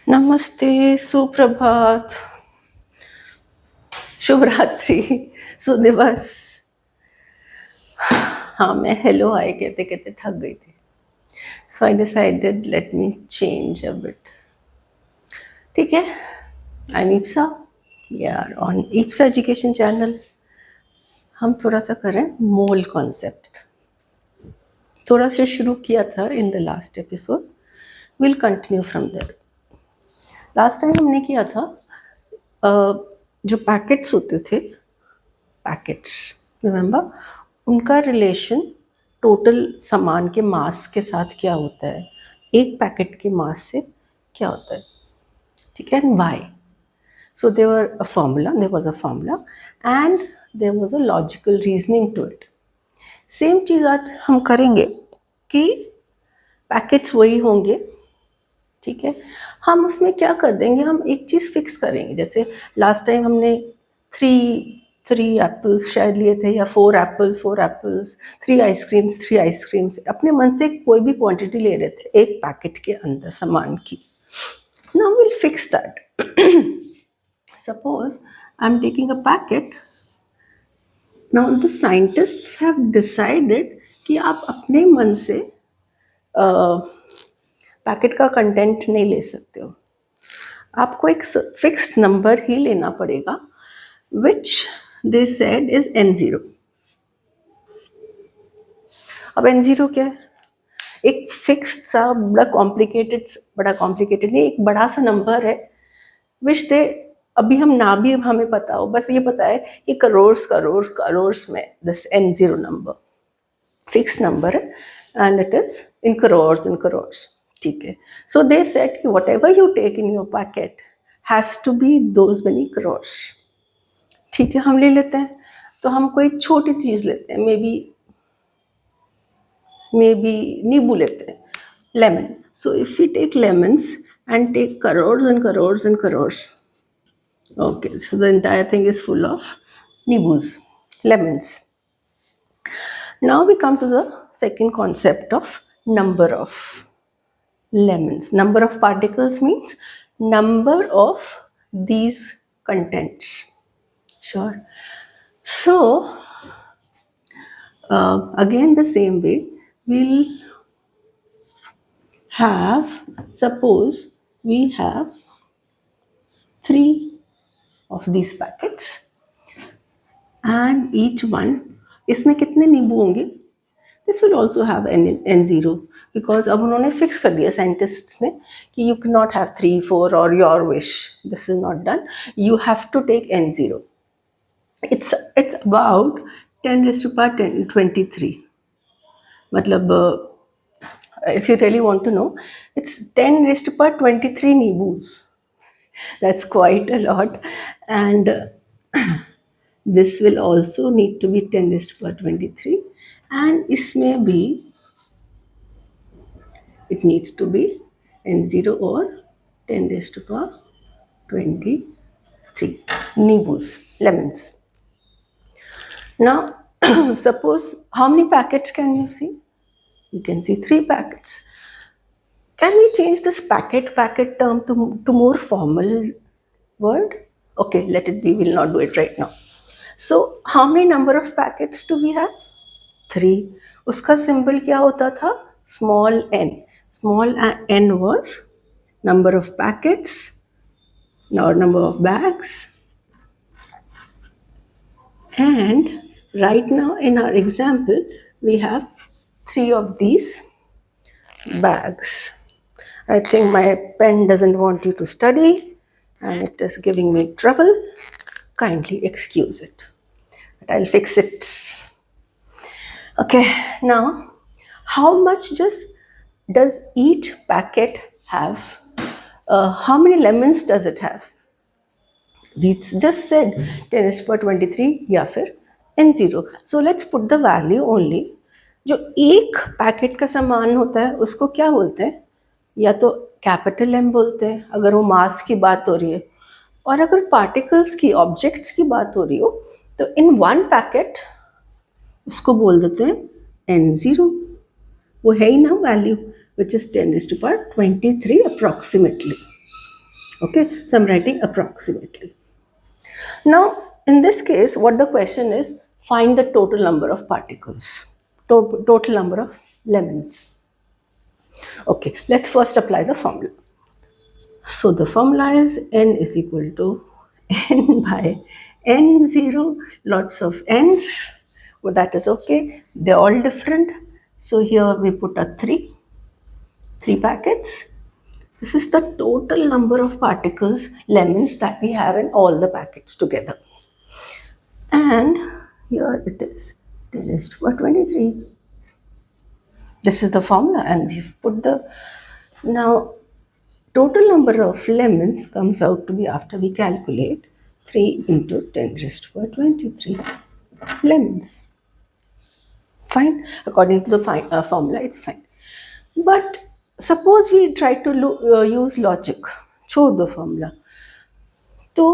नमस्ते, सुप्रभात, शुभ रात्रि, सुदिवस। हाँ, मैं हेलो हाय कहते कहते थक गई थी। So I decided let me change a bit. ठीक है, आई एम ईप्सा, यार ऑन ईप्सा एजुकेशन चैनल। हम थोड़ा सा करें मोल कॉन्सेप्ट। थोड़ा सा शुरू किया था in the last episode, will continue from there. Last time हमने किया था अ, जो पैकेट्स होते थे, पैकेट्स, रिमेंबर, उनका रिलेशन टोटल सामान के मास के साथ क्या होता है, एक पैकेट के मास से क्या होता है। ठीक है, and Y. So there was a formula and there was a logical reasoning to it. Same चीज़ आज हम करेंगे कि पैकेट्स वही होंगे। ठीक है, हम उसमें क्या कर देंगे, हम एक चीज़ फिक्स करेंगे। जैसे लास्ट टाइम हमने थ्री थ्री एप्पल्स शायद लिए थे, या फोर एप्पल्स, थ्री आइसक्रीम्स, अपने मन से कोई भी क्वांटिटी ले रहे थे एक पैकेट के अंदर सामान की। Now will fix that. Suppose I am taking a packet. Now the scientists have decided कि आप अपने मन से पैकेट का कंटेंट नहीं ले सकते हो, आपको एक फिक्स्ड नंबर ही लेना पड़ेगा, विच दे सेड इज N0। अब N0 क्या है? एक फिक्स्ड सा बड़ा कॉम्प्लिकेटेड नहीं, एक बड़ा सा नंबर है विच दे, अभी हम ना भी हमें पता हो, बस ये पता है कि करोड़ में this N0 number fix number है, and it is in crore. ठीक है, सो दे सेड कि whatever you take in your packet has to be those many crore. ठीक है, हम ले लेते हैं। तो हम कोई छोटी चीज़ लेते हैं, मे बी नींबू लेते हैं, lemon. So if we take lemons and take crore, okay, so the entire thing is full of nibus, lemons. Now we come to the second concept of number of lemons. Number of particles means number of these contents. Sure. So again the same way, we'll have, suppose we have three of these packets and each one, इसमें कितने नींबू होंगे? This will also have N0, because अब उन्होंने fix कर दिया scientists ने कि you can not have 3 4 or your wish, this is not done, you have to take N0। it's about 10 raised to power 23, मतलब if you really want to know, it's 10 raised to power 23 nibus. That's quite a lot, and this will also need to be 10 raised to power 23, and इसमें भी it needs to be N0 or 10 raised to power 23 nibus, lemons. Now suppose, how many packets can you see? You can see 3 packets. Can we change this packet term to more formal word? Okay, let it be, we'll not do it right now. So how many number of packets do we have? 3. उसका symbol क्या होता था? Small n. Small n was number of packets or number of bags. And right now in our example, we have 3 of these bags. I think my pen doesn't want you to study and it is giving me trouble. Kindly excuse it, but I'll fix it. Okay, now how much does each packet have? How many lemons does it have? We just said 10 is per 23 या फिर N0. So let's put the value only. जो एक packet का सामान होता है उसको क्या बोलते हैं? या तो कैपिटल M बोलते हैं अगर वो मास की बात हो रही है, और अगर पार्टिकल्स की, ऑब्जेक्ट्स की बात हो रही हो, तो इन वन पैकेट उसको बोल देते हैं N0। वो है ही ना value, which is 10 raised to power 23 approximately. Okay, so I'm writing approximately. Now, in this case, what the question is, find the total number of particles, total number of lemons. Okay, let's first apply the formula. So the formula is n is equal to n by n0, lots of n's. Well, that is okay. They're all different. So here we put a 3 packets. This is the total number of particles, lemons, that we have in all the packets together. And here it is 10 is to the 23. This is the formula, and we've put the. Now, total number of lemons comes out to be, after we calculate, 3 into 10 raised to the 23 lemons. Fine. According to the formula, it's fine. But suppose we try to use logic, छोड़ दो formula. तो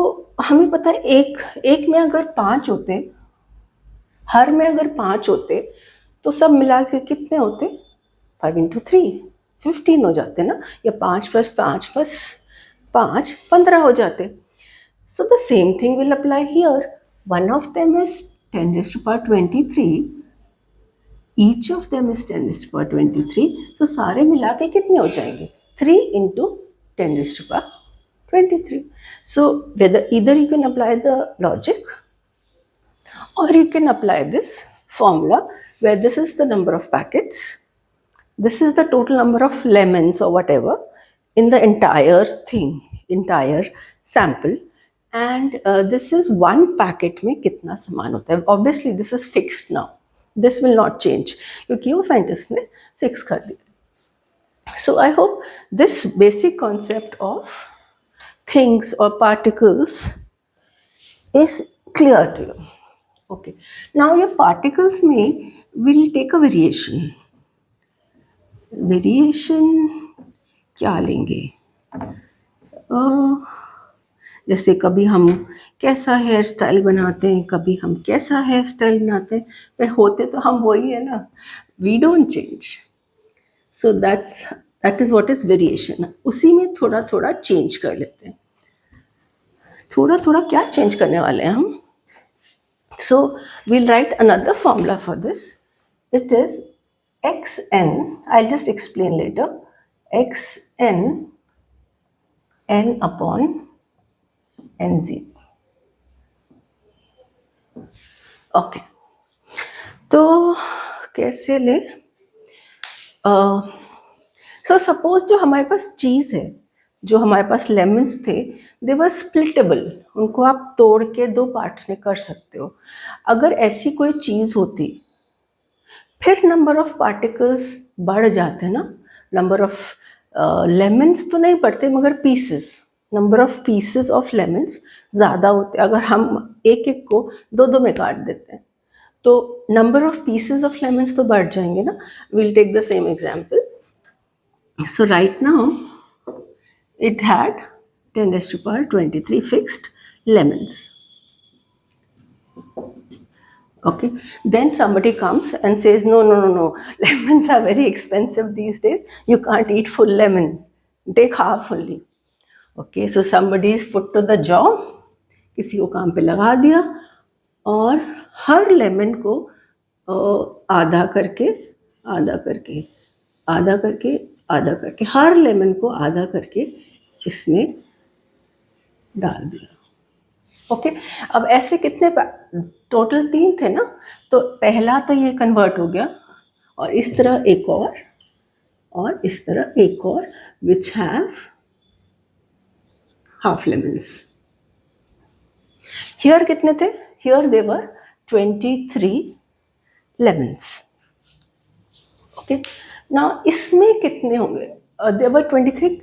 हमें पता है एक में अगर 5 होते, हर में अगर 5 होते, तो सब मिला के कितने होते? 5 into 3 15 हो जाते ना, या 5 + 5 + 5 15 हो जाते. So the same thing will apply here. One of them is 10 raised to the power 23. Each of them is 10 raised to the power 23. So सारे मिला के कितने हो जाएंगे? 3 into 10 raised to the power 23. So either you can apply the logic, or you can apply this formula where this is the number of packets, this is the total number of lemons or whatever in the entire thing, entire sample, and this is one packet में कितना सामान होता है. Obviously this is fixed now, this will not change क्योंकि वो scientist ने fix कर दिया. So I hope this basic concept of things or particles is clear to you. Okay, now your particles में will take a variation. क्या लेंगे? जैसे कभी हम कैसा हेयर स्टाइल बनाते हैं, कभी हम कैसा हेयर स्टाइल बनाते हैं, पर होते तो हम वही है ना, we don't change. So that is what is variation. उसी में थोड़ा थोड़ा चेंज कर लेते हैं. थोड़ा थोड़ा क्या चेंज करने वाले हैं हम? So we'll write another formula for this. It is xn. I'll just explain later. Xn n upon n0. Okay. तो कैसे ले? So suppose जो हमारे पास चीज़ है, जो हमारे पास लेमन्स थे, दे वर स्प्लिटेबल. उनको आप तोड़ के 2 पार्ट्स में कर सकते हो. अगर ऐसी कोई चीज़ होती, फिर नंबर ऑफ पार्टिकल्स बढ़ जाते ना. नंबर ऑफ लेमन्स तो नहीं बढ़ते, मगर pieces, number of pieces of lemons ज़्यादा होते. अगर हम एक एक को 2-2 में काट देते हैं, तो number of pieces of lemons तो बढ़ जाएंगे ना. We'll take the same example. So right now it had 10 raised to the power 23 fixed lemons. Okay, then somebody comes and says, no, lemons are very expensive these days, you can't eat full lemon, take half only. Okay, so somebody is put to the job, किसी को काम पे लगा दिया, और हर lemon को आधा करके आधा करके आधा करके आधा करके, हर लेमन को आधा करके इसमें डाल दिया. ओके, अब ऐसे कितने टोटल 3 थे ना, तो पहला तो ये कन्वर्ट हो गया, और इस तरह एक और इस तरह एक और, which have half lemons. Here कितने थे? Here they were 23 lemons. Okay, now इसमें कितने होंगे? दे वर 23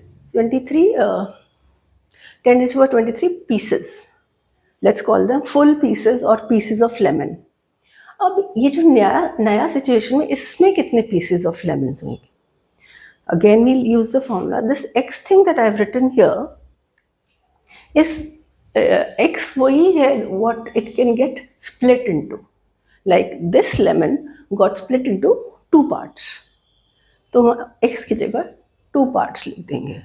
10 raised to the 23 pieces. Let's call them full pieces or pieces of lemon. अब ये जो नया सिचुएशन में, इसमें कितने pieces of lemons होंगे? Again we'll use the formula. This x thing that I've written here is x वही है what it can get split into. Like this lemon got split into 2 parts. तो x की जगह 2 parts लिख देंगे.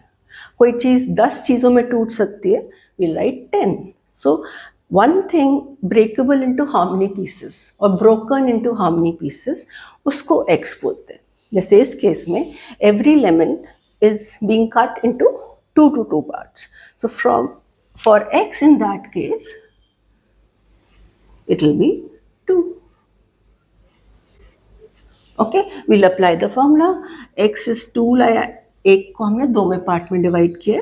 कोई चीज़ 10 चीज़ों में टूट सकती है, we write 10. So one thing breakable into how many pieces or broken into how many pieces, उसको x बोलते हैं. जैसे इस केस में every lemon is being cut into 2 parts. So for x in that case, it will be 2. Okay, we'll apply the formula. X is 2 लाया, एक को हमने 2 में पार्ट में डिवाइड किया.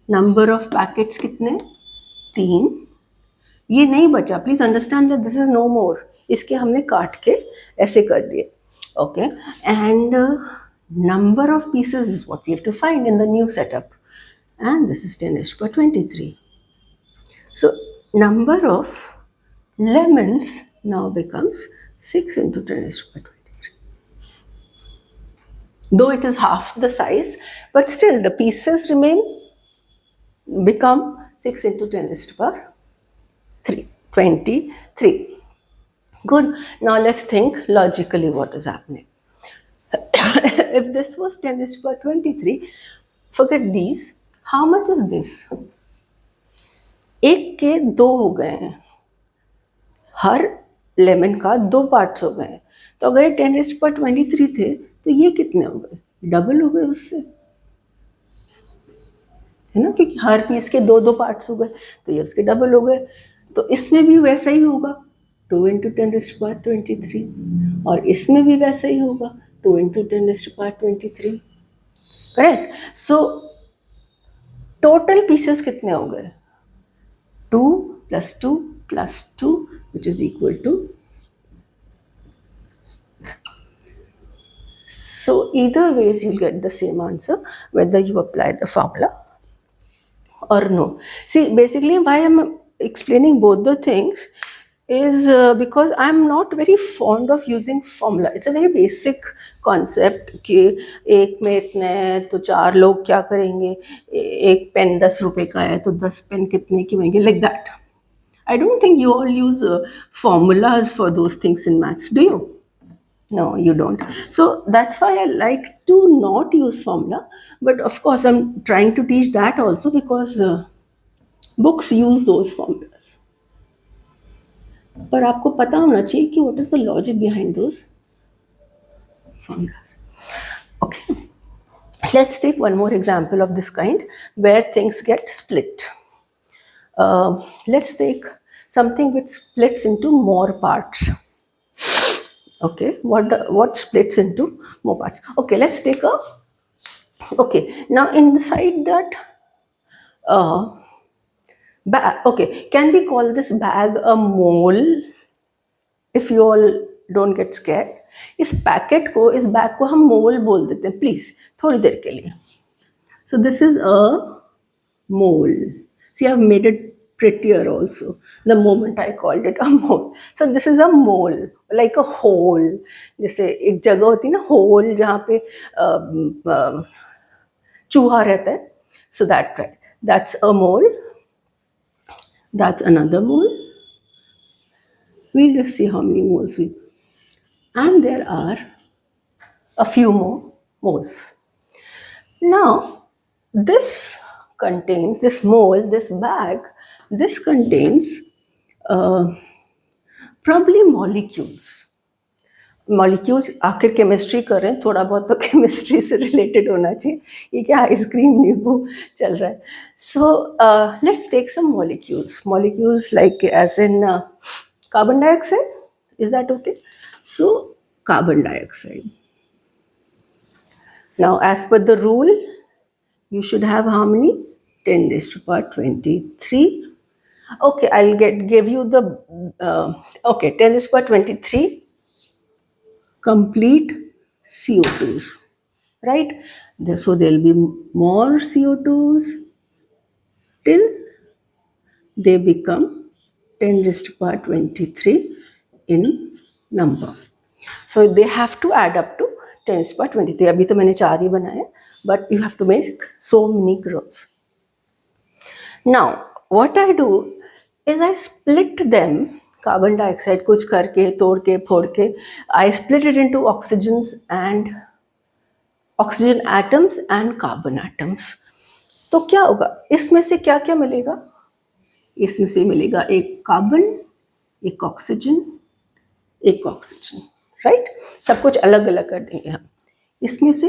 नंबर ऑफ पैकेट्स कितने? 3. ये नहीं बचा, please understand that this is no more. इसके हमने काट के ऐसे कर दिए. Okay, and number of pieces is what we have to find in the new setup, and this is 10⁻23. So number of lemons now becomes 6 into 10⁻23. Though it is half the size, but still the pieces become 6 into 10⁻23. Good. Now let's think logically what is happening. If this was 10⁻23, forget these. How much is this? एक के 2 हो गए हैं, हर lemon का 2 parts हो गए हैं. तो अगर ये 10⁻23 थे तो ये कितने हो गए? डबल हो गए उससे, है ना, क्योंकि हर पीस के 2 पार्ट्स हो गए, तो ये उसके डबल हो गए. तो इसमें भी वैसा ही होगा, 2 into 10⁻23, और इसमें भी वैसा ही होगा, 2 into 10⁻23. Correct. So total pieces कितने हो गए? 2 plus 2 plus 2, which is equal to. So either ways you'll get the same answer whether you apply the formula or no. See, basically why I'm explaining both the things is because I'm not very fond of using formula. It's a very basic concept कि एक में इतने हैं तो 4 लोग क्या करेंगे, एक पेन 10 रुपए का है तो 10 पेन कितने की होंगे, like that. I don't think you all use formulas for those things in maths, do you? No, you don't. So that's why I like to not use formula. But of course, I'm trying to teach that also because books use those formulas. पर आपको पता होना चाहिए कि what is the logic behind those formulas. Okay, let's take one more example of this kind where things get split. Let's take something which splits into more parts. Okay, what splits into more parts? Okay, let's take okay, now inside that bag, okay, can we call this bag a mole? If you all don't get scared, इस packet को, इस bag को हम मोल बोल देते हैं please थोड़ी देर के लिए. So this is a mole. See, I've made it prettier also the moment I called it a mole. So this is a mole, like a hole. जैसे एक जगह होती है ना hole जहाँ पे चूहा रहता है. So that's a mole. That's another mole. We'll just see how many moles we. And there are a few more moles. Now this contains, this mole, this bag, this contains probably molecules. Molecules, आखिर chemistry कर रहे हैं, थोड़ा बहुत तो chemistry से related होना चाहिए. ये क्या आइसक्रीम नींबू चल रहा है. So let's take some molecules like as in carbon dioxide. Is that okay? So carbon dioxide. Now as per the rule you should have how many? 10⁻23. Okay, I'll give you the okay, 10⁻23 complete CO2s, right? So there'll be more CO2s till they become 10⁻23 in number. So they have to add up to 10⁻23. अभी तो मैंने 4 ही बनाए, but you have to make so many crores. Now, what I do is I split them, carbon dioxide कुछ करके, तोड़ के, फोड़ के, I split it into oxygen atoms and carbon atoms. तो क्या होगा, इसमें से क्या क्या मिलेगा? इसमें से मिलेगा एक कार्बन, एक ऑक्सीजन, एक ऑक्सीजन, राइट। सब कुछ अलग अलग कर देंगे हम। इसमें से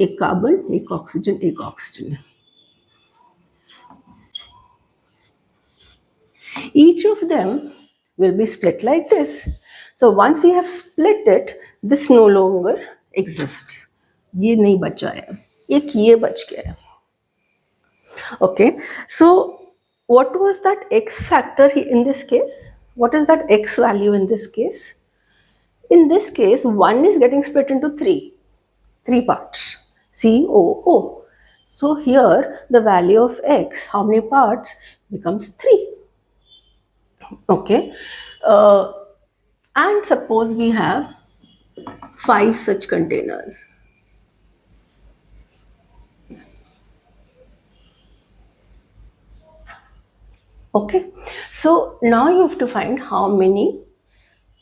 एक कार्बन, एक ऑक्सीजन, एक oxygen. Each of them will be split like this. So once we have split it, this no longer exists. ये नहीं बचा है, एक ये बच गया है. Okay, so what was that x factor in this case? What is that x value in this case? In this case, 1 is getting split into three parts, COO. So here the value of x, how many parts, becomes 3. Okay, and suppose we have 5 such containers. Okay, so now you have to find how many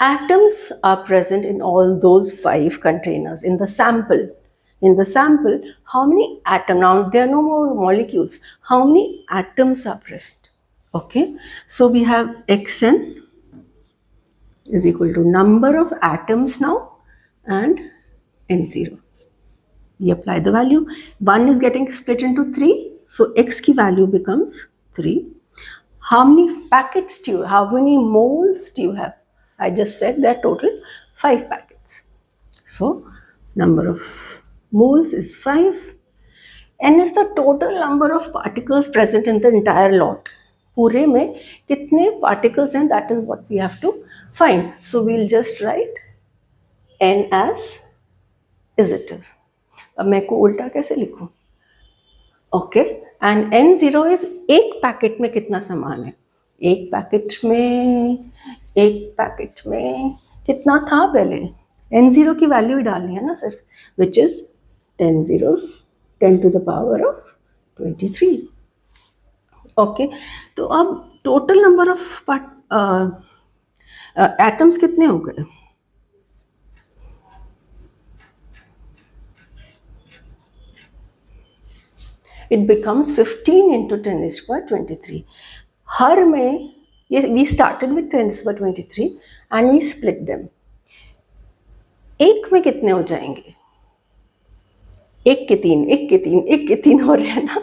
atoms are present in all those 5 containers in the sample. In the sample, how many atoms? Now there are no more molecules. How many atoms are present? Okay, so we have xn is equal to number of atoms now and n0. We apply the value. 1 is getting split into 3, so x की value becomes 3. How many packets do you have? How many moles do you have? I just said that total 5 packets. So number of moles is 5. N is the total number of particles present in the entire lot. पूरे में कितने particles हैं, that is what we have to find. So we'll just write N as it is. अब मैं को उल्टा कैसे लिखूं? ओके, एंड n0 इज एक पैकेट में कितना सामान है? एक पैकेट में कितना था पहले? n0 की वैल्यू ही डालनी है ना सिर्फ, which is 10 to the power of 23. Okay, तो अब टोटल नंबर ऑफ एटम्स कितने हो गए? It becomes 15 into 10 raised to the power 23. हर में we started with 10 raised to the power 23 and we split them. एक में कितने हो जाएंगे? एक के तीन हो रहे हैं ना,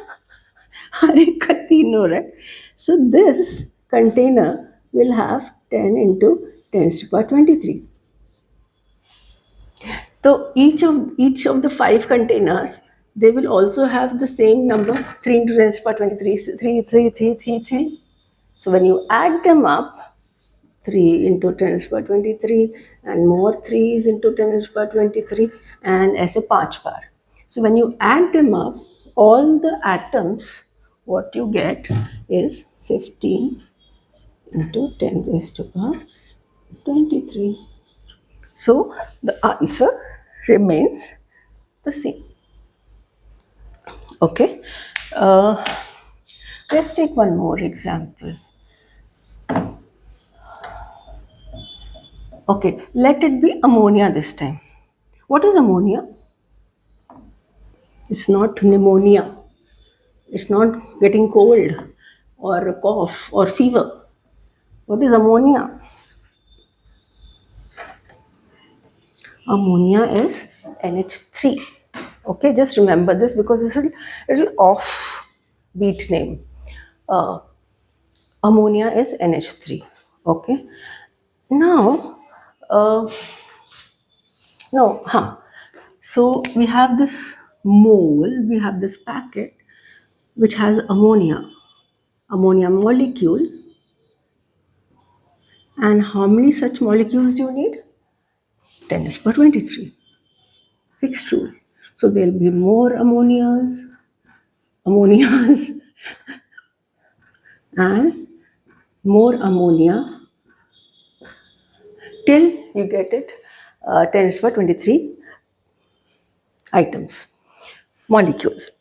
हर एक का 3 हो रहा है. So this container will have 10 into 10 raised to the power 23. So each of the 5 containers, they will also have the same number, 3 into 10 to the power 23, 3. So when you add them up, 3 into 10 to the power 23 and more 3s into 10 to the power 23 and ऐसे 5 बार. So when you add them up, all the atoms, what you get is 15 into 10 raised to the power 23. So the answer remains the same. Okay, let's take one more example. Okay, let it be ammonia this time. What is ammonia? It's not pneumonia. It's not getting cold or cough or fever. What is ammonia? Ammonia is NH3. Okay, just remember this because it's a little off-beat name. Ammonia is NH3. Okay, now so we have this mole, we have this packet which has ammonia molecule, and how many such molecules do you need? 10 to the power 23. Fixed rule. So there will be more ammonias and more ammonia till you get it 10 to the power 23 items, molecules.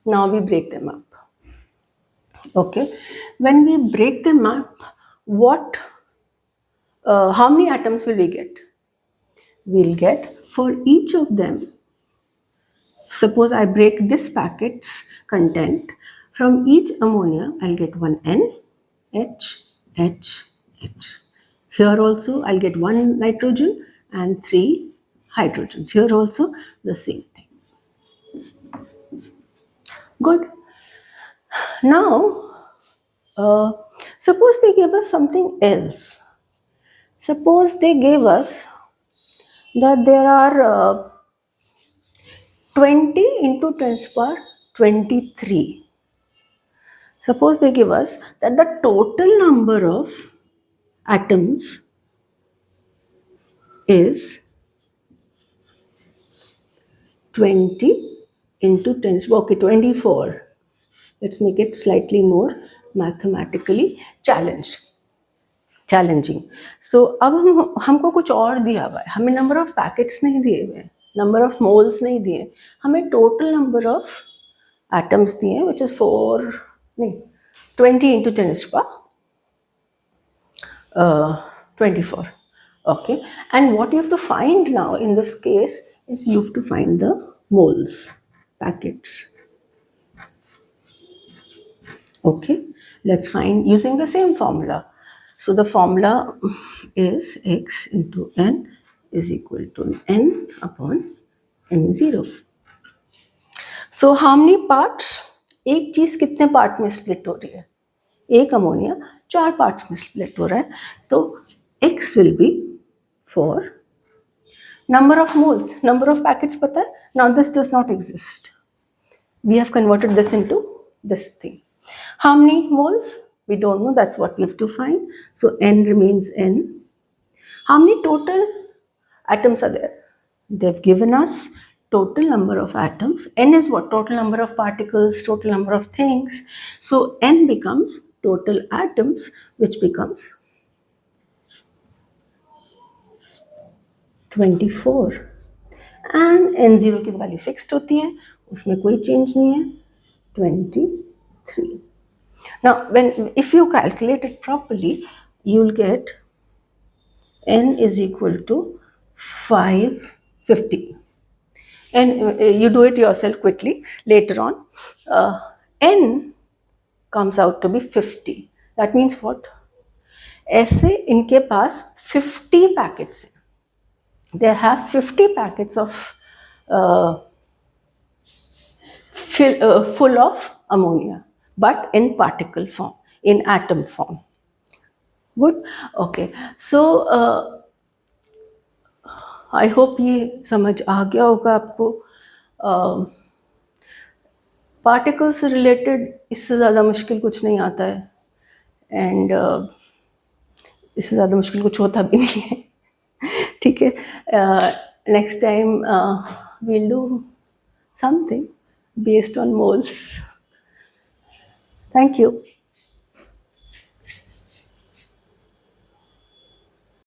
Now we break them up. Okay, when we break them up, how many atoms will we get? We'll get for each of them. Suppose I break this packets content. From each ammonia, I'll get one N, H, H, H. Here also, I'll get one nitrogen and three hydrogens. Here also, the same thing. Good. Now, uh, suppose they gave us something else. Suppose they gave us that there are 20 into 10 to the power 23. Suppose they give us that the total number of atoms is 20 into 10. Okay, 24. Let's make it slightly more mathematically challenging. So अब हमको कुछ और दिया हुआ है, हमें number of packets नहीं दिए हुए, नंबर ऑफ मोल्स नहीं दिए, हमें टोटल नंबर ऑफ एटम्स दिए, which is 4 नहीं 20 into 10 is 24. Okay, and what you have to find now in this case is you have to find the moles, packets. Okay, let's find using the same formula. So the formula is x into n is equal to n upon n0. So how many parts? एक चीज कितने part में split हो रही है? एक ammonia 4 parts में split हो रहा है, तो x will be for number of moles, number of packets पता है? Now this does not exist. We have converted this into this thing. How many moles? We don't know. That's what we have to find. So n remains n. How many total atoms are there? They've given us total number of atoms. N is what? Total number of particles, total number of things. So n becomes total atoms, which becomes 24. And n0 की value fixed होती है, उसमें कोई change नहीं है, 23. Now, if you calculate it properly, you'll get n is equal to 550. And you do it yourself quickly later on. N comes out to be 50. That means what? ऐसे इनके पास 50 packets हैं. They have 50 packets of full of ammonia, but in particle form, in atom form. Good. Okay. So I hope ये समझ आ गया होगा आपको. Particle से related इससे ज़्यादा मुश्किल कुछ नहीं आता है, एंड इससे ज़्यादा मुश्किल कुछ होता भी नहीं है. ठीक है. Next time we'll do something based on moles. Thank you.